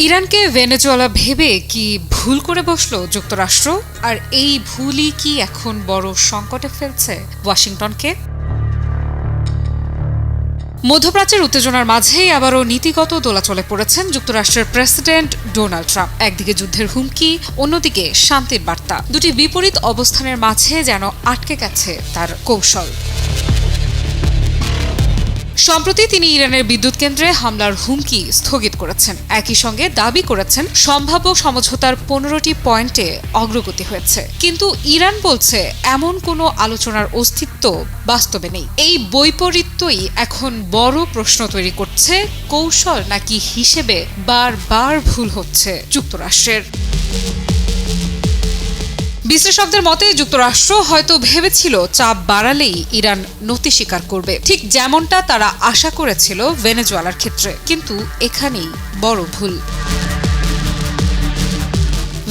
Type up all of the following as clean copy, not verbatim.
ইরানকে ভেনেজুয়েলা ভেবে কি ভুল করে বসলো যুক্তরাষ্ট্র? আর এই ভুলই কি এখন বড় সংকটে ফেলছে ওয়াশিংটনকে? মধ্যপ্রাচ্যের উত্তেজনার মাঝেই আবারও নীতিগত দোলাচলে পড়েছেন যুক্তরাষ্ট্রের প্রেসিডেন্ট ডোনাল্ড ট্রাম্প। একদিকে যুদ্ধের হুমকি, অন্যদিকে শান্তির বার্তা। দুটি বিপরীত অবস্থানের মাঝে যেন আটকে গেছে তার কৌশল। সম্প্রতি তিনি ইরানের বিদ্যুৎ কেন্দ্রে হামলার হুমকি স্থগিত করেছেন। একই সঙ্গে দাবি করেছেন সম্ভাব্য সমঝোতার 15টি পয়েন্টে অগ্রগতি হয়েছে। কিন্তু ইরান বলছে এমন কোনো আলোচনার অস্তিত্ব বাস্তবে নেই। এই বৈপরীত্যই এখন বড় প্রশ্ন তৈরি করছে, কৌশল নাকি হিসেবে বারবার ভুল হচ্ছে যুক্তরাষ্ট্রের। বিশ্লেষকদের মতে যুক্তরাষ্ট্র হয়তো ভেবেছিল চাপ বাড়ালেই ইরান নতি স্বীকার করবে, ঠিক যেমনটা তারা আশা করেছিল ভেনেজুয়েলার ক্ষেত্রে। কিন্তু এখানেই বড় ভুল।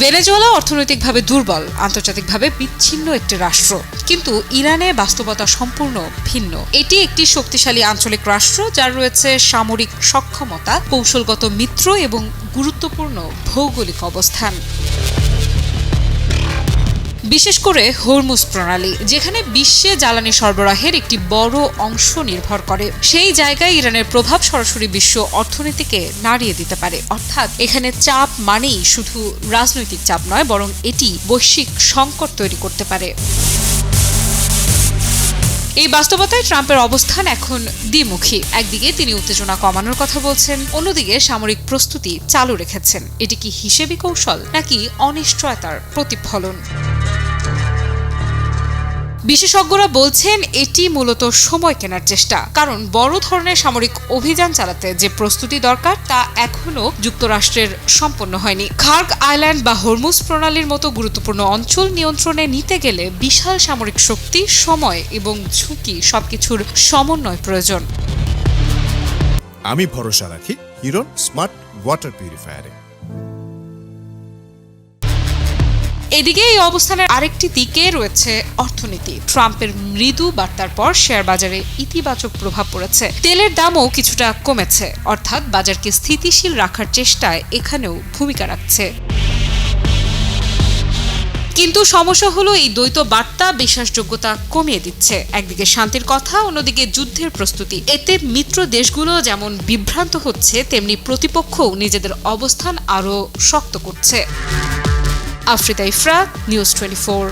ভেনেজুয়েলা অর্থনৈতিকভাবে দুর্বল, আন্তর্জাতিকভাবে বিচ্ছিন্ন একটি রাষ্ট্র। কিন্তু ইরানে বাস্তবতা সম্পূর্ণ ভিন্ন। এটি একটি শক্তিশালী আঞ্চলিক রাষ্ট্র, যার রয়েছে সামরিক সক্ষমতা, কৌশলগত মিত্র এবং গুরুত্বপূর্ণ ভৌগোলিক অবস্থান। বিশেষ করে হরমুজ প্রণালী, যেখানে বিশ্বে জ্বালানি সরবরাহের একটি বড় অংশ নির্ভর করে, সেই জায়গায় ইরানের প্রভাব সরাসরি বিশ্ব অর্থনীতিকে নাড়িয়ে দিতে পারে। অর্থাৎ এখানে চাপ মানেই শুধু রাজনৈতিক চাপ নয়, বরং এটি বৈশ্বিক সংকট তৈরি করতে পারে। এই বাস্তবতায় ট্রাম্পের অবস্থান এখন দ্বিমুখী। একদিকে তিনি উত্তেজনা কমানোর কথা বলছেন, অন্যদিকে সামরিক প্রস্তুতি চালু রেখেছেন। এটি কি হিসেবি কৌশল নাকি অনিশ্চয়তার প্রতিফলন? বিশেষজ্ঞরা বলছেন এটি মূলত সময় কেনার চেষ্টা। কারণ বড় ধরনের সামরিক অভিযান চালাতে যে প্রস্তুতি দরকার তা এখনো যুক্তরাষ্ট্রের সম্পন্ন হয়নি। খার্গ আইল্যান্ড বা হরমুজ প্রণালীর মতো গুরুত্বপূর্ণ অঞ্চল নিয়ন্ত্রণে নিতে গেলে বিশাল সামরিক শক্তি, সময় এবং ঝুঁকি সবকিছুর সমন্বয় প্রয়োজন। আমি ভরসা রাখি হিরন স্মার্ট ওয়াটার পিউরিফায়ারে। এদিকে এই অবস্থানের আরেকটি দিকে রয়েছে অর্থনীতি। ট্রাম্পের মৃদু বার্তার পর শেয়ার বাজারে ইতিবাচক প্রভাব পড়েছে। তেলের দামও কিছুটা কমেছে, অর্থাৎ বাজারকে স্থিতিশীল রাখার চেষ্টায় এখানেও ভূমিকা রাখছে। কিন্তু সমস্যা হলো এই দ্বৈত বার্তা বিশ্বাসযোগ্যতা কমিয়ে দিচ্ছে। একদিকে শান্তির কথা, অন্যদিকে যুদ্ধের প্রস্তুতি। এতে মিত্র দেশগুলো যেমন বিভ্রান্ত হচ্ছে, তেমনি প্রতিপক্ষও নিজেদের অবস্থান আরও শক্ত করছে। আফ্রিদা ইফরা, নিউজ 24।